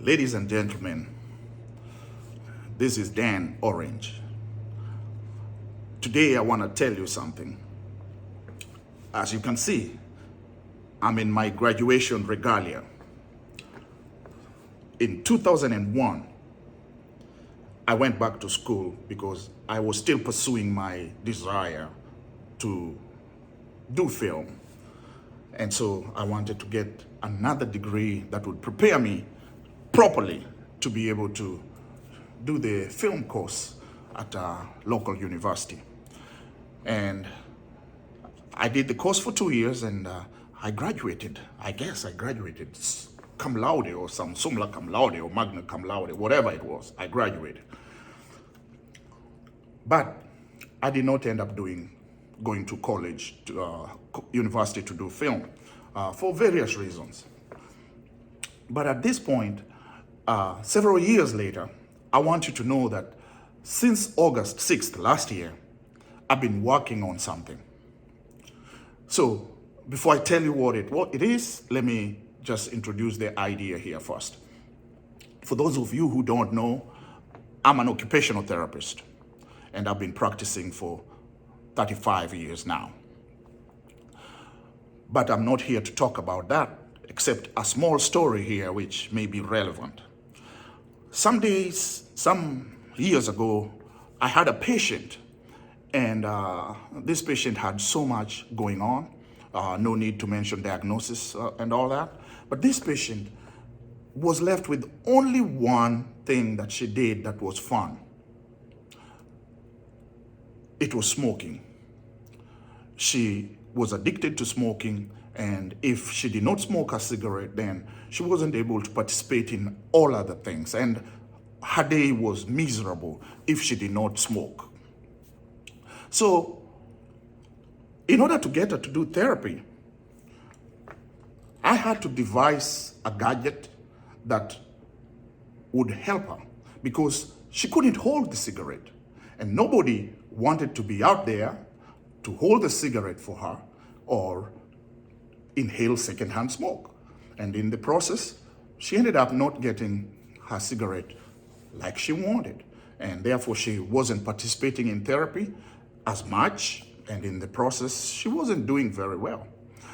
Ladies and gentlemen, this is Dan Orange. Today I want to tell you something. As you can see, I'm in my graduation regalia. In 2001, I went back to school because I was still pursuing my desire to do film. And so I wanted to get another degree that would prepare me properly to be able to do the film course at a local university. And I did the course for 2 years and I graduated. I guess I graduated cum laude or some summa cum laude or magna cum laude, whatever it was. I graduated. But I did not end up going to college, to university to do film for various reasons. But at this point, several years later, I want you to know that since August 6th last year, I've been working on something. So before I tell you what it is, let me just introduce the idea here first. For those of you who don't know, I'm an occupational therapist and I've been practicing for 35 years now. But I'm not here to talk about that, except a small story here which may be relevant. Some years ago, I had a patient, and this patient had so much going on. No need to mention diagnosis and all that. But this patient was left with only one thing that she did that was fun. It was smoking. She was addicted to smoking, and if she did not smoke a cigarette, then she wasn't able to participate in all other things. And her day was miserable if she did not smoke. So, in order to get her to do therapy, I had to devise a gadget that would help her because she couldn't hold the cigarette. And nobody wanted to be out there to hold the cigarette for her or inhale secondhand smoke. And in the process, she ended up not getting her cigarette like she wanted. And therefore, she wasn't participating in therapy as much. And in the process, she wasn't doing very well.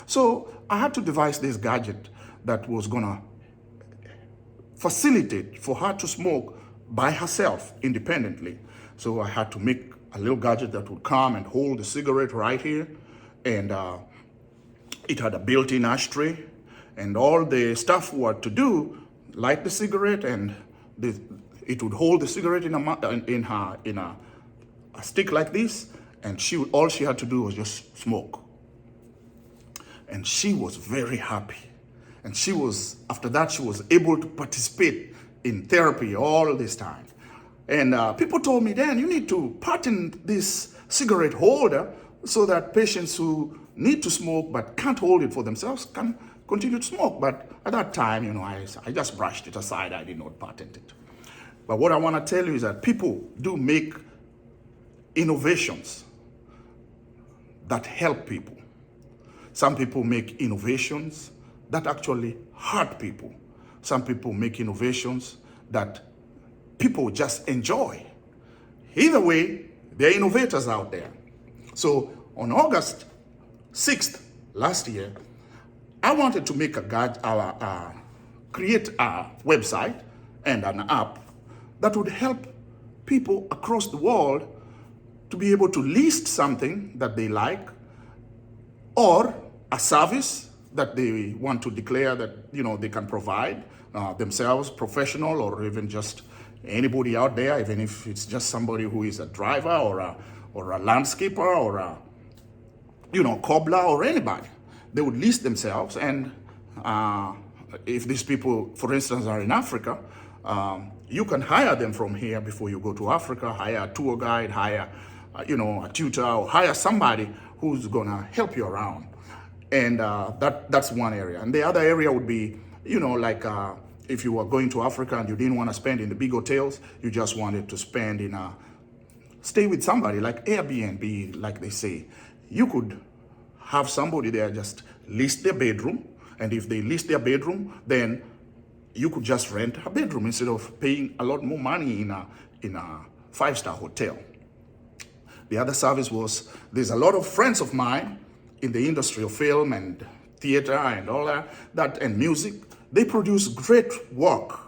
So I had to devise this gadget that was gonna facilitate for her to smoke by herself independently. So I had to make a little gadget that would come and hold the cigarette right here. And it had a built-in ashtray. And all the staff were to do, light the cigarette, and it would hold the cigarette in a stick like this. And all she had to do was just smoke. And she was very happy. And after that, she was able to participate in therapy all this time. And people told me, Dan, you need to patent this cigarette holder so that patients who need to smoke but can't hold it for themselves can continue to smoke. But at that time, I just brushed it aside. I did not patent it. But what I want to tell you is that people do make innovations that help people. Some people make innovations that actually hurt people. Some people make innovations that people just enjoy. Either way, there are innovators out there. So on August 6th last year, I wanted to make create a website and an app that would help people across the world to be able to list something that they like or a service that they want to declare that they can provide themselves, professional or even just anybody out there, even if it's just somebody who is a driver or a landscaper or a cobbler or anybody. They would list themselves, and if these people, for instance, are in Africa, you can hire them from here before you go to Africa, hire a tour guide, hire a tutor, or hire somebody who's gonna help you around. And that's one area. And the other area would be, if you were going to Africa and you didn't want to spend in the big hotels, you just wanted to stay with somebody like Airbnb, like they say. You could have somebody there just list their bedroom, and if they list their bedroom, then you could just rent a bedroom instead of paying a lot more money in a five-star hotel. The other service was, there's a lot of friends of mine in the industry of film and theater and all that and music. They produce great work,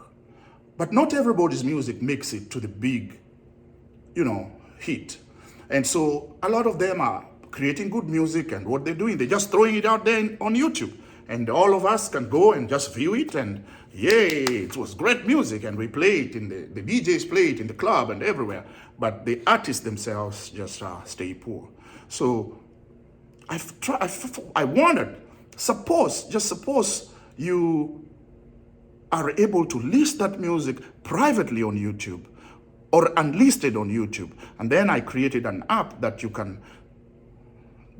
but not everybody's music makes it to the big, hit. And so a lot of them are creating good music, and what they're doing, they're just throwing it out there on YouTube. And all of us can go and just view it, and yay, it was great music, and we play it in the DJs play it in the club and everywhere. But the artists themselves just stay poor. So I wondered, suppose you are able to list that music privately on YouTube or unlisted on YouTube. And then I created an app that you can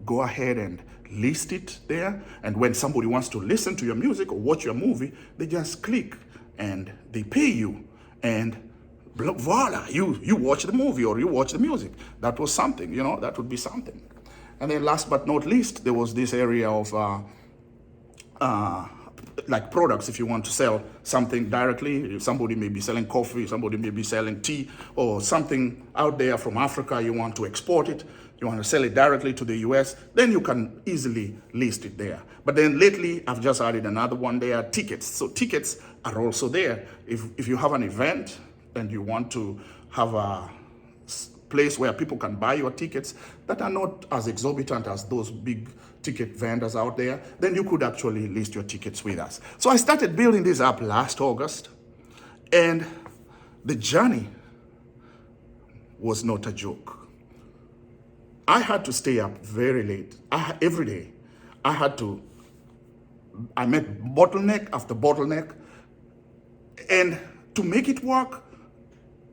go ahead and list it there. And when somebody wants to listen to your music or watch your movie, they just click and they pay you. And voila, you watch the movie or you watch the music. That was something, that would be something. And then last but not least, there was this area of like products. If you want to sell something directly, if somebody may be selling coffee, somebody may be selling tea, or something out there from Africa, you want to export it, you want to sell it directly to the US, then you can easily list it there. But then lately, I've just added another one there, tickets. So tickets are also there. If you have an event and you want to have a place where people can buy your tickets that are not as exorbitant as those big ticket vendors out there, then you could actually list your tickets with us. So I started building this up last August, and the journey was not a joke. I had to stay up very late. Every day. I met bottleneck after bottleneck, and to make it work,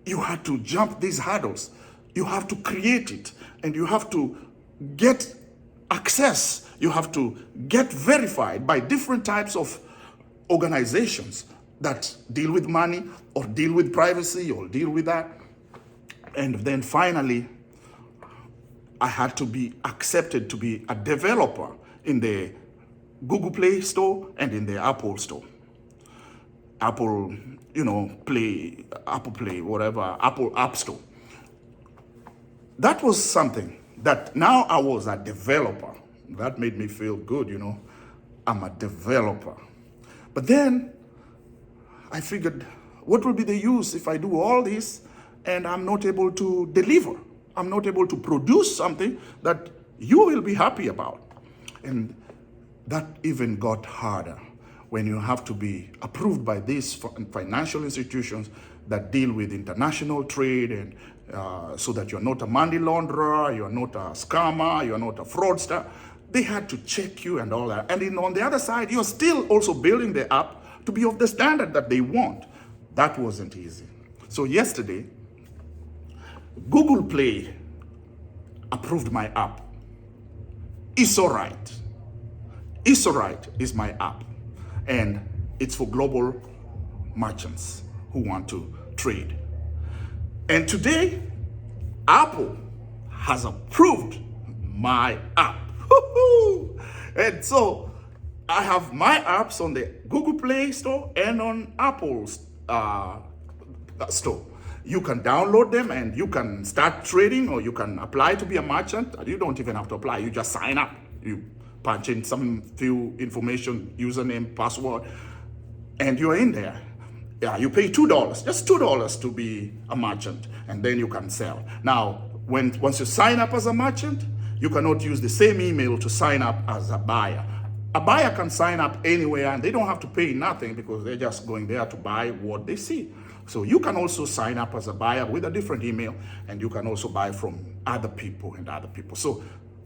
you had to jump these hurdles. You have to create it, and you have to get access. You have to get verified by different types of organizations that deal with money or deal with privacy or deal with that. And then finally, I had to be accepted to be a developer in the Google Play Store and in the Apple Store. Apple Play, whatever, Apple App Store. That was something that now I was a developer. That made me feel good, I'm a developer. But then I figured, what will be the use if I do all this and I'm not able to deliver? I'm not able to produce something that you will be happy about. And that even got harder when you have to be approved by these financial institutions that deal with international trade, and so that you're not a money launderer, you're not a scammer, you're not a fraudster. They had to check you and all that. And on the other side, you're still also building the app to be of the standard that they want. That wasn't easy. So yesterday, Google Play approved my app. iSoriTe. iSoriTe is my app, and it's for global merchants who want to trade. And today, Apple has approved my app. Woo-hoo! And so I have my apps on the Google Play Store and on Apple's store. You can download them and you can start trading, or you can apply to be a merchant. You don't even have to apply. You just sign up. You punch in some few information, username, password, and you're in there. Yeah, you pay $2, just $2 to be a merchant, and then you can sell. Now, once you sign up as a merchant, you cannot use the same email to sign up as a buyer. A buyer can sign up anywhere, and they don't have to pay nothing because they're just going there to buy what they see. So you can also sign up as a buyer with a different email, and you can also buy from other people and other people. So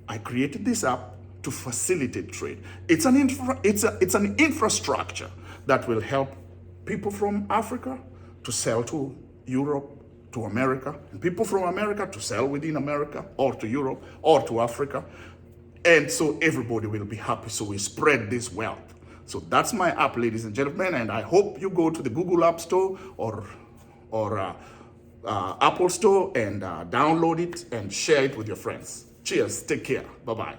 I created this app to facilitate trade. It's an infrastructure that will help people from Africa to sell to Europe, to America, and people from America to sell within America or to Europe or to Africa. And so everybody will be happy. So we spread this wealth. So that's my app, ladies and gentlemen. And I hope you go to the Google App Store or Apple Store and download it and share it with your friends. Cheers. Take care. Bye-bye.